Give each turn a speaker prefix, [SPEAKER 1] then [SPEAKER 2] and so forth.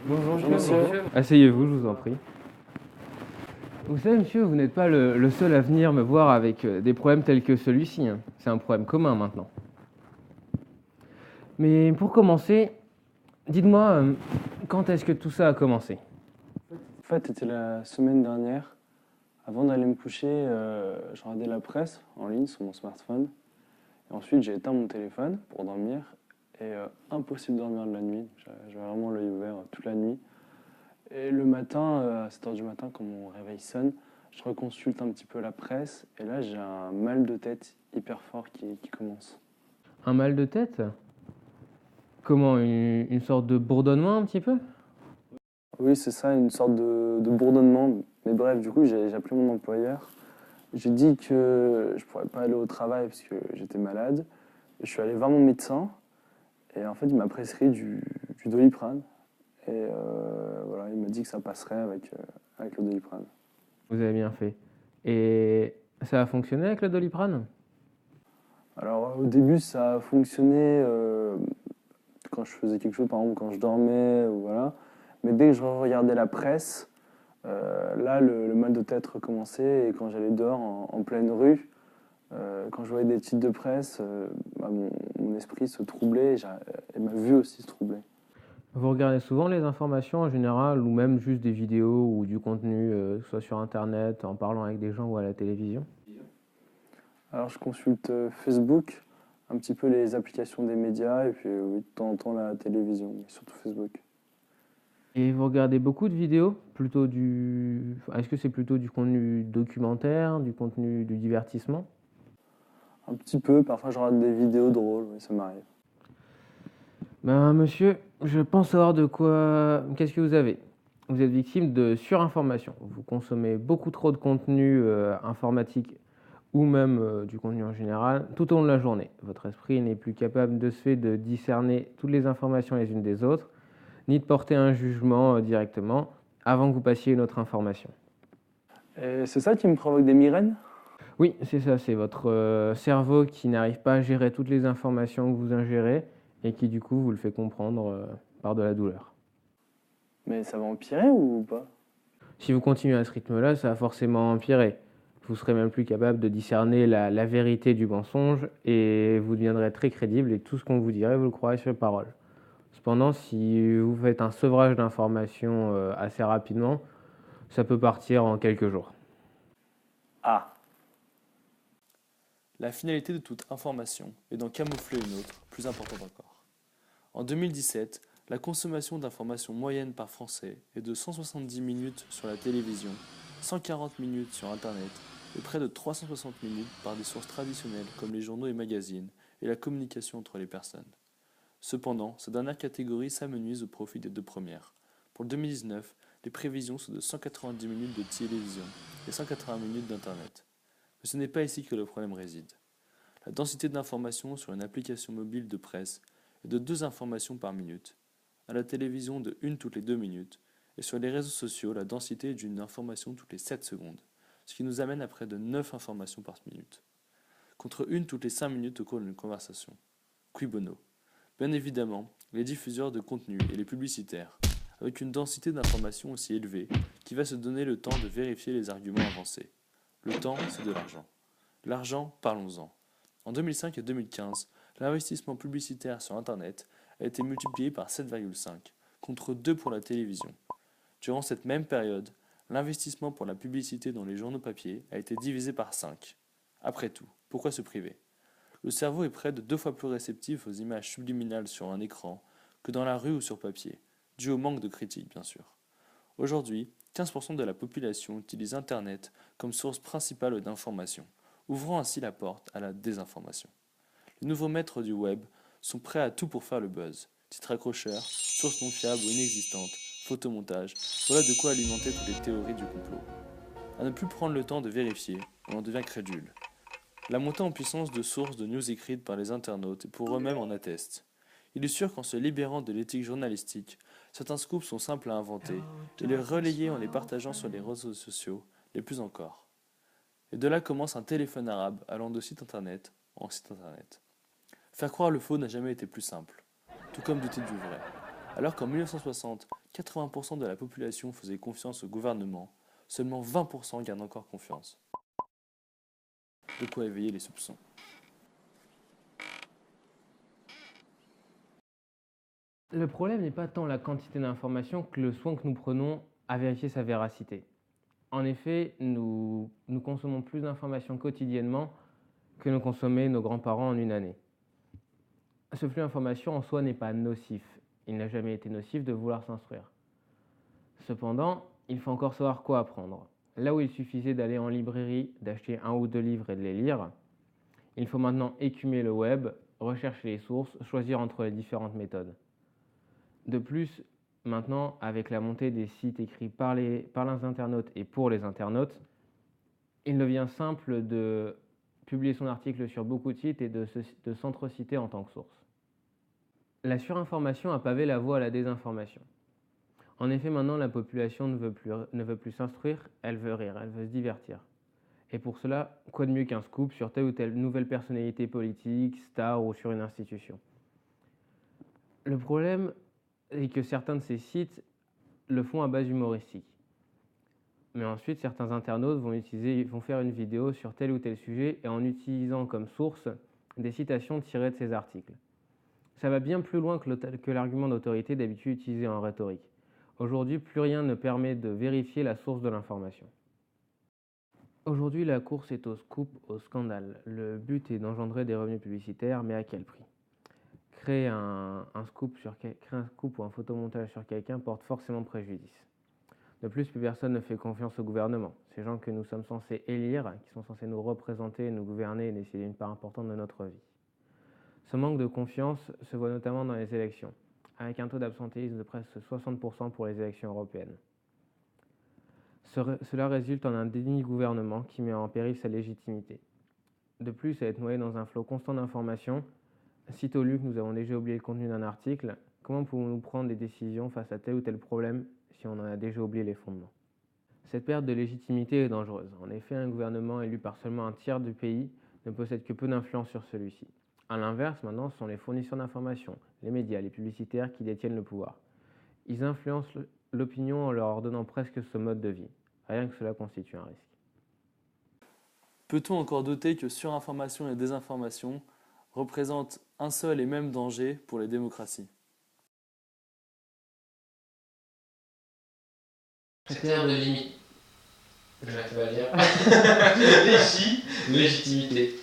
[SPEAKER 1] Bonjour
[SPEAKER 2] Bonjour
[SPEAKER 1] monsieur.
[SPEAKER 2] monsieur.
[SPEAKER 1] Asseyez-vous, je vous en prie. Vous savez monsieur, vous n'êtes pas le seul à venir me voir avec des problèmes tels que celui-ci, hein. C'est un problème commun maintenant. Mais pour commencer, dites-moi, quand est-ce que tout ça a commencé?
[SPEAKER 2] En fait, c'était la semaine dernière. Avant d'aller me coucher, je regardais la presse en ligne sur mon smartphone. Et ensuite, j'ai éteint mon téléphone pour dormir. Et impossible de dormir de la nuit. J'avais vraiment l'œil ouvert toute la nuit. Et le matin, à 7 heures du matin, quand mon réveil sonne, je reconsulte un petit peu la presse. Et là, j'ai un mal de tête hyper fort qui commence.
[SPEAKER 1] Un mal de tête? Comment, une sorte de bourdonnement un petit peu?
[SPEAKER 2] Oui, c'est ça, une sorte de bourdonnement. Mais bref, du coup, j'ai appelé mon employeur. J'ai dit que je pourrais pas aller au travail parce que j'étais malade. Et je suis allé voir mon médecin et en fait il m'a prescrit du Doliprane. Et voilà, il m'a dit que ça passerait avec le Doliprane.
[SPEAKER 1] Vous avez bien fait. Et ça a fonctionné avec le Doliprane?
[SPEAKER 2] Alors au début ça a fonctionné quand je faisais quelque chose, par exemple quand je dormais, ou voilà. Mais dès que je regardais la presse, là le mal de tête recommençait et quand j'allais dehors en pleine rue, quand je voyais des titres de presse, bah, mon esprit se troublait et ma vue aussi se troublait.
[SPEAKER 1] Vous regardez souvent les informations en général, ou même juste des vidéos ou du contenu, soit sur internet, en parlant avec des gens ou à la télévision?
[SPEAKER 2] Alors je consulte Facebook, un petit peu les applications des médias et puis oui, de temps en temps la télévision, mais surtout Facebook.
[SPEAKER 1] Et vous regardez beaucoup de vidéos? Est-ce que c'est plutôt du contenu documentaire, du contenu du divertissement?
[SPEAKER 2] Un petit peu, parfois je regarde des vidéos drôles, oui, ça m'arrive.
[SPEAKER 1] Ben, monsieur, je pense savoir de quoi. Qu'est-ce que vous avez? Vous êtes victime de surinformation. Vous consommez beaucoup trop de contenu informatique ou même du contenu en général tout au long de la journée. Votre esprit n'est plus capable de ce fait de discerner toutes les informations les unes des autres, ni de porter un jugement directement avant que vous passiez une autre information.
[SPEAKER 2] Et c'est ça qui me provoque des migraines?
[SPEAKER 1] Oui, c'est ça, c'est votre cerveau qui n'arrive pas à gérer toutes les informations que vous ingérez et qui du coup vous le fait comprendre par de la douleur.
[SPEAKER 2] Mais ça va empirer ou pas?
[SPEAKER 1] Si vous continuez à ce rythme-là, ça va forcément empirer. Vous serez même plus capable de discerner la vérité du mensonge et vous deviendrez très crédible et tout ce qu'on vous dirait, vous le croirez sur parole. Cependant, si vous faites un sevrage d'informations assez rapidement, ça peut partir en quelques jours.
[SPEAKER 2] Ah,
[SPEAKER 3] La finalité de toute information est d'en camoufler une autre, plus importante encore. En 2017, la consommation d'informations moyenne par Français est de 170 minutes sur la télévision, 140 minutes sur Internet et près de 360 minutes par des sources traditionnelles comme les journaux et magazines et la communication entre les personnes. Cependant, cette dernière catégorie s'amenuise au profit des deux premières. Pour le 2019, les prévisions sont de 190 minutes de télévision et 180 minutes d'Internet. Mais ce n'est pas ici que le problème réside. La densité d'informations sur une application mobile de presse est de 2 informations par minute, à la télévision de 1 toutes les 2 minutes, et sur les réseaux sociaux, la densité est d'une information toutes les 7 secondes, ce qui nous amène à près de 9 informations par minute, contre 1 toutes les 5 minutes au cours d'une conversation. Cui bono? Bien évidemment, les diffuseurs de contenu et les publicitaires, avec une densité d'informations aussi élevée, qui va se donner le temps de vérifier les arguments avancés. Le temps, c'est de l'argent. L'argent, parlons-en. En 2005 et 2015, l'investissement publicitaire sur Internet a été multiplié par 7,5, contre 2 pour la télévision. Durant cette même période, l'investissement pour la publicité dans les journaux papier a été divisé par 5. Après tout, pourquoi se priver? Le cerveau est près de 2 fois plus réceptif aux images subliminales sur un écran que dans la rue ou sur papier, dû au manque de critique bien sûr. Aujourd'hui, 15% de la population utilise Internet comme source principale d'information, ouvrant ainsi la porte à la désinformation. Les nouveaux maîtres du web sont prêts à tout pour faire le buzz. Titres accrocheurs, sources non fiables ou inexistantes, photomontage, voilà de quoi alimenter toutes les théories du complot. À ne plus prendre le temps de vérifier, on en devient crédule. La montée en puissance de sources de news écrites par les internautes et pour eux-mêmes en atteste. Il est sûr qu'en se libérant de l'éthique journalistique, certains scoops sont simples à inventer et les relayer en les partageant sur les réseaux sociaux, les plus encore. Et de là commence un téléphone arabe allant de site internet en site internet. Faire croire le faux n'a jamais été plus simple, tout comme douter du vrai. Alors qu'en 1960, 80% de la population faisait confiance au gouvernement, seulement 20% gardent encore confiance. De quoi éveiller les soupçons.
[SPEAKER 1] Le problème n'est pas tant la quantité d'informations que le soin que nous prenons à vérifier sa véracité. En effet, nous consommons plus d'informations quotidiennement que nous consommaient nos grands-parents en une année. Ce flux d'informations en soi n'est pas nocif. Il n'a jamais été nocif de vouloir s'instruire. Cependant, il faut encore savoir quoi apprendre. Là où il suffisait d'aller en librairie, d'acheter 1 ou 2 livres et de les lire, il faut maintenant écumer le web, rechercher les sources, choisir entre les différentes méthodes. De plus, maintenant, avec la montée des sites écrits par les internautes et pour les internautes, il devient simple de publier son article sur beaucoup de sites et de s'entreciter en tant que source. La surinformation a pavé la voie à la désinformation. En effet, maintenant, la population ne veut plus s'instruire, elle veut rire, elle veut se divertir. Et pour cela, quoi de mieux qu'un scoop sur telle ou telle nouvelle personnalité politique, star ou sur une institution. Le problème est que certains de ces sites le font à base humoristique. Mais ensuite, certains internautes vont faire une vidéo sur tel ou tel sujet et en utilisant comme source des citations tirées de ces articles. Ça va bien plus loin que l'argument d'autorité d'habitude utilisé en rhétorique. Aujourd'hui, plus rien ne permet de vérifier la source de l'information. Aujourd'hui, la course est au scoop, au scandale. Le but est d'engendrer des revenus publicitaires, mais à quel prix ? Créer un scoop ou un photomontage sur quelqu'un porte forcément préjudice. De plus personne ne fait confiance au gouvernement. Ces gens que nous sommes censés élire, qui sont censés nous représenter, nous gouverner et décider une part importante de notre vie. Ce manque de confiance se voit notamment dans les élections, avec un taux d'absentéisme de presque 60% pour les élections européennes. Cela résulte en un déni du gouvernement qui met en péril sa légitimité. De plus, à être noyé dans un flot constant d'informations, sitôt lu que nous avons déjà oublié le contenu d'un article, comment pouvons-nous prendre des décisions face à tel ou tel problème si on en a déjà oublié les fondements ? Cette perte de légitimité est dangereuse. En effet, un gouvernement élu par seulement un tiers du pays ne possède que peu d'influence sur celui-ci. A l'inverse, maintenant, ce sont les fournisseurs d'informations, les médias, les publicitaires qui détiennent le pouvoir. Ils influencent l'opinion en leur ordonnant presque ce mode de vie. Rien que cela constitue un risque.
[SPEAKER 3] Peut-on encore douter que surinformation et désinformation représentent un seul et même danger pour les démocraties ?
[SPEAKER 1] Critère de limite. Je vais te dire. Légitimité.